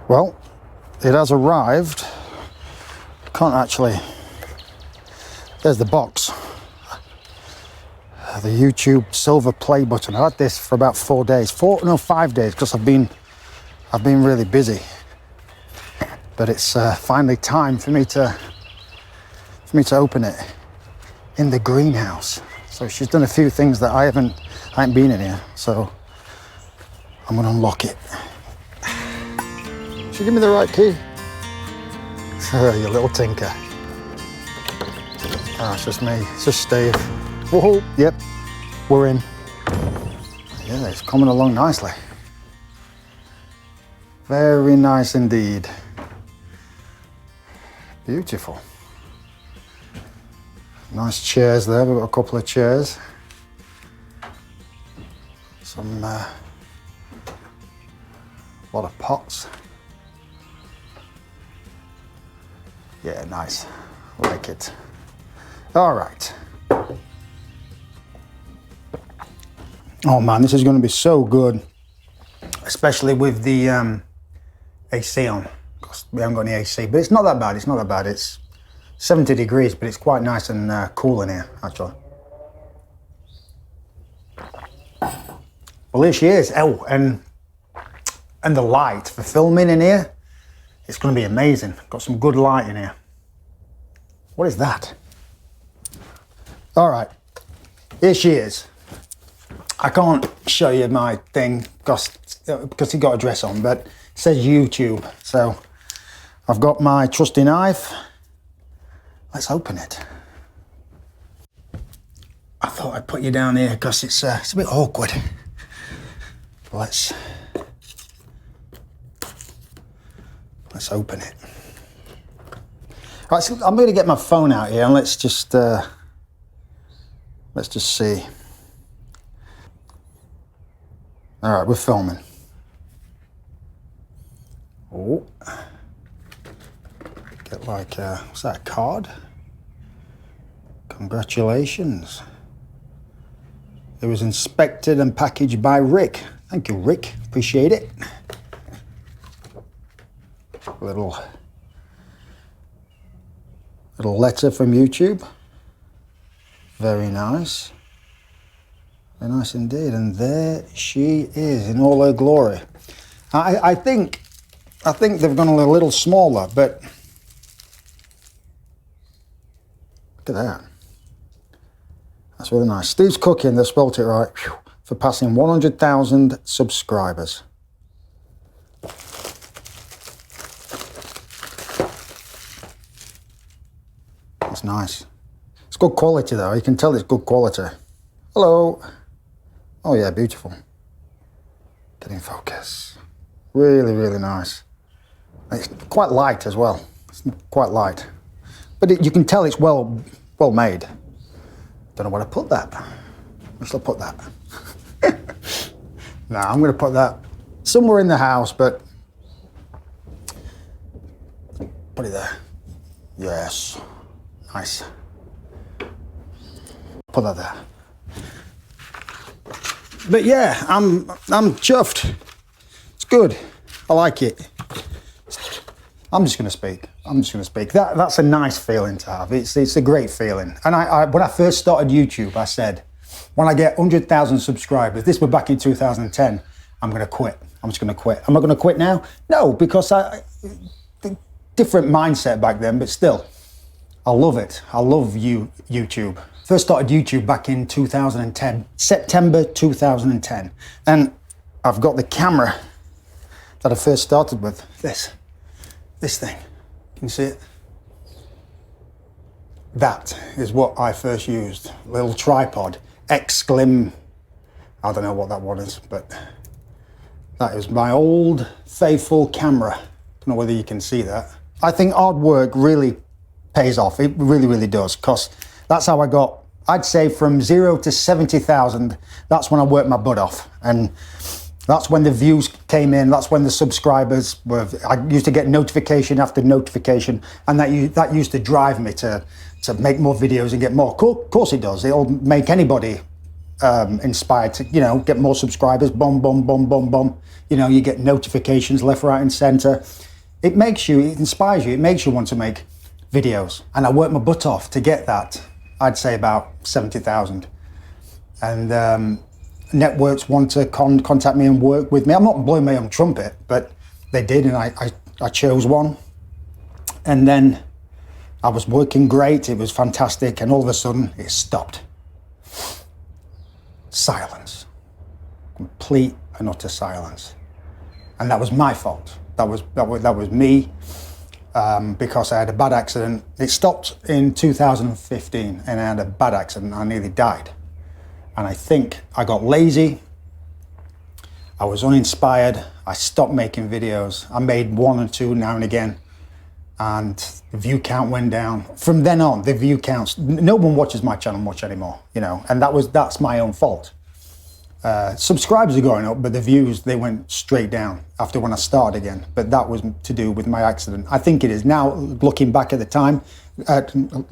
Well, it has arrived. Can't actually. There's the box. The YouTube silver play button. I had this for about 4 days. 5 days, because I've been really busy. But it's finally time for me to open it in the greenhouse. So she's done a few things that I ain't been in here. So I'm gonna unlock it. Should give me the right key. You little tinker. Ah, it's just me. It's just Steve. Whoa, yep, we're in. Yeah, it's coming along nicely. Very nice indeed. Beautiful. Nice chairs there. We've got a couple of chairs. Some, lot of pots. Yeah, nice. Like it. All right. Oh man, this is going to be so good, especially with the AC on, because we haven't got any AC. But it's not that bad. It's not that bad. It's 70 degrees, but it's quite nice and cool in here, actually. Well, here she is. Oh, and the light for filming in here, it's going to be amazing. Got some good light in here. What is that? All right, here she is. I can't show you my thing because it got a dress on, but it says YouTube. So I've got my trusty knife. Let's open it. I thought I'd put you down here because it's a bit awkward. Let's open it. Right, so I'm going to get my phone out here and let's just see. All right, we're filming. Oh, get like what's that, a card? Congratulations. It was inspected and packaged by Rick. Thank you, Rick. Appreciate it. Little letter from YouTube. Very nice. Very nice indeed. And there she is in all her glory. I think they've gone a little smaller, but look at that. That's really nice. Steve's Cooking, they spelt it right. Whew, for passing 100,000 subscribers. That's nice. It's good quality though. You can tell it's good quality. Hello. Oh yeah, beautiful. Get in focus. Really, really nice. It's quite light as well. It's quite light. But you can tell it's well made. Don't know where to put that. Where shall I put that? No, I'm going to put that somewhere in the house, but put it there. Yes. Nice. Put that there. But yeah, I'm chuffed. It's good. I like it. I'm just going to speak. That's a nice feeling to have. It's a great feeling. And I when I first started YouTube, I said, when I get 100,000 subscribers, this was back in 2010, I'm going to quit. I'm just going to quit. Am I going to quit now? No, because different mindset back then, but still, I love it. I love YouTube. First started YouTube back in 2010, September 2010. And I've got the camera that I first started with, this thing. Can you see it? That is what I first used. Little tripod, X-Slim. I don't know what that one is, but that is my old faithful camera. Don't know whether you can see that. I think hard work really pays off. It really, really does, because that's how I got, I'd say, from 0 to 70,000. That's when I worked my butt off. And that's when the views came in. That's when the subscribers were. I used to get notification after notification, and that used to drive me to make more videos and get more. Of course it does. It'll make anybody inspired to, get more subscribers, boom, boom, boom, boom, boom. You get notifications left, right, and center. It inspires you, it makes you want to make videos. And I worked my butt off to get that. I'd say about 70,000. And networks want to contact me and work with me. I'm not blowing my own trumpet, but they did, and I chose one. And then I was working great, it was fantastic, and all of a sudden it stopped. Silence. Complete and utter silence. And that was my fault. That was me, because I had a bad accident. It stopped in 2015, and I had a bad accident. I nearly died. And I think I got lazy. I was uninspired. I stopped making videos. I made one or two now and again, and the view count went down. From then on, the view counts, no one watches my channel much anymore, and that's my own fault. Subscribers are going up, but the views, they went straight down after when I started again. But that was to do with my accident. I think it is now, looking back at the time,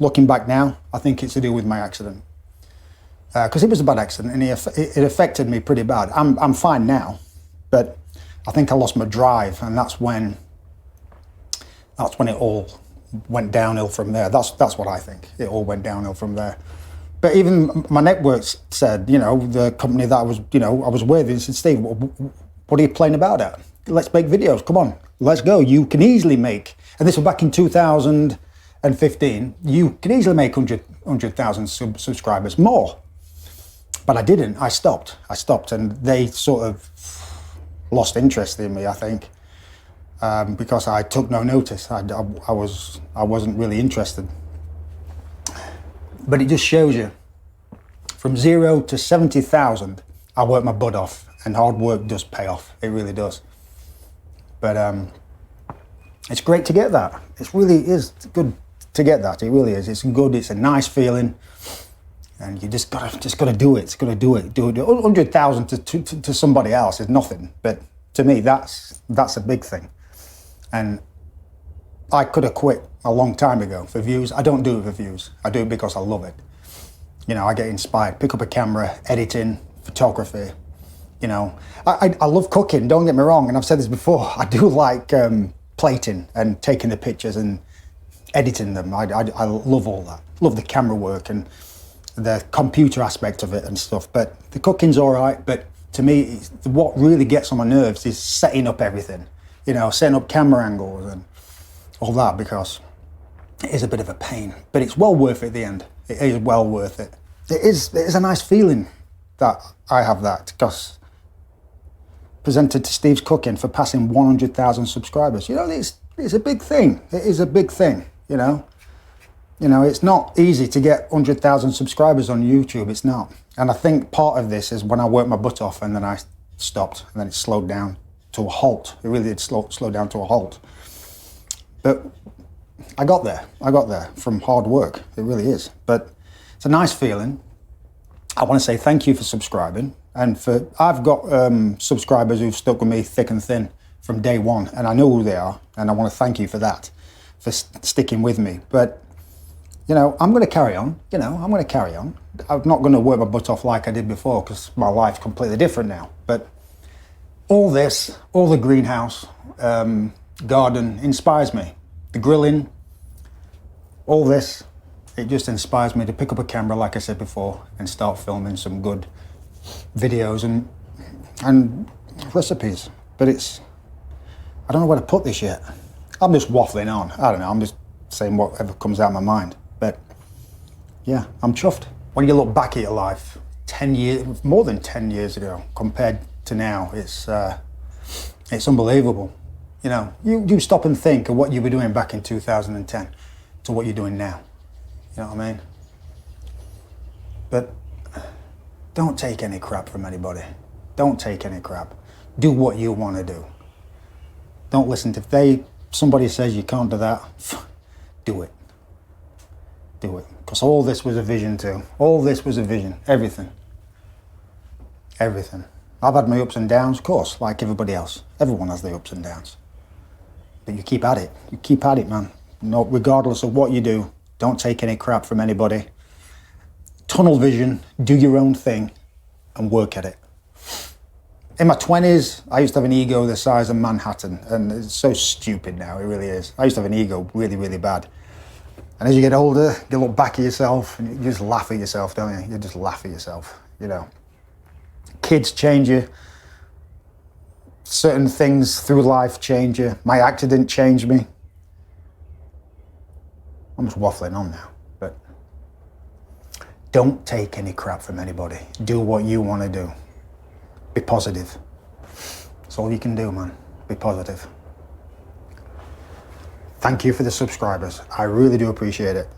looking back now, I think it's to do with my accident. Because it was a bad accident, and it affected me pretty bad. I'm fine now, but I think I lost my drive, and that's when it all went downhill from there. That's what I think. It all went downhill from there. But even my networks said, the company that I was with, they said, Steve, what are you playing about at? Let's make videos. Come on, let's go. You can easily make, and this was back in 2015. You can easily make 100,000 subscribers more. But I didn't. I stopped, and they sort of lost interest in me, I think, because I took no notice. I wasn't really interested. But it just shows you, from 0 to 70,000, I worked my butt off, and hard work does pay off. It really does. But it's great to get that. It really is good to get that. It really is. It's good. It's a nice feeling. And you just gotta do it. It's gotta do it. 100,000 to somebody else is nothing, but to me that's a big thing. And I could have quit a long time ago for views. I don't do it for views. I do it because I love it. I get inspired. Pick up a camera, editing, photography. I love cooking. Don't get me wrong. And I've said this before. I do like plating and taking the pictures and editing them. I love all that. Love the camera work and the computer aspect of it and stuff, but the cooking's all right. But to me, what really gets on my nerves is setting up everything, setting up camera angles and all that, because it is a bit of a pain, but it's well worth it at the end. It is well worth it. It is a nice feeling that I have that, because presented to Steve's Cooking for passing 100,000 subscribers. It's a big thing. It is a big thing, it's not easy to get 100,000 subscribers on YouTube. It's not. And I think part of this is when I worked my butt off, and then I stopped, and then it slowed down to a halt. It really did slow down to a halt. But I got there from hard work. It really is. But it's a nice feeling. I want to say thank you for subscribing. And I've got subscribers who've stuck with me thick and thin from day one, and I know who they are, and I want to thank you for that, for sticking with me. But I'm going to carry on. I'm going to carry on. I'm not going to work my butt off like I did before, because my life's completely different now. But all the greenhouse, garden inspires me. The grilling, all this, it just inspires me to pick up a camera, like I said before, and start filming some good videos and recipes. But I don't know where to put this yet. I'm just waffling on. I don't know. I'm just saying whatever comes out of my mind. But yeah, I'm chuffed. When you look back at your life, more than 10 years ago, compared to now, it's unbelievable. You stop and think of what you were doing back in 2010 to what you're doing now. You know what I mean? But don't take any crap from anybody. Don't take any crap. Do what you want to do. Don't listen to, somebody says you can't do that, do it. Do it. Because all this was a vision too. All this was a vision. Everything. Everything. I've had my ups and downs, of course, like everybody else. Everyone has their ups and downs. But you keep at it. You keep at it, man. No, regardless of what you do, don't take any crap from anybody. Tunnel vision, do your own thing, and work at it. In my 20s, I used to have an ego the size of Manhattan, and it's so stupid now, it really is. I used to have an ego really, really bad. And as you get older, you look back at yourself and you just laugh at yourself, don't you? You just laugh at yourself, you know. Kids change you. Certain things through life change you. My accident changed me. I'm just waffling on now, but don't take any crap from anybody. Do what you want to do. Be positive. That's all you can do, man. Be positive. Thank you for the subscribers. I really do appreciate it.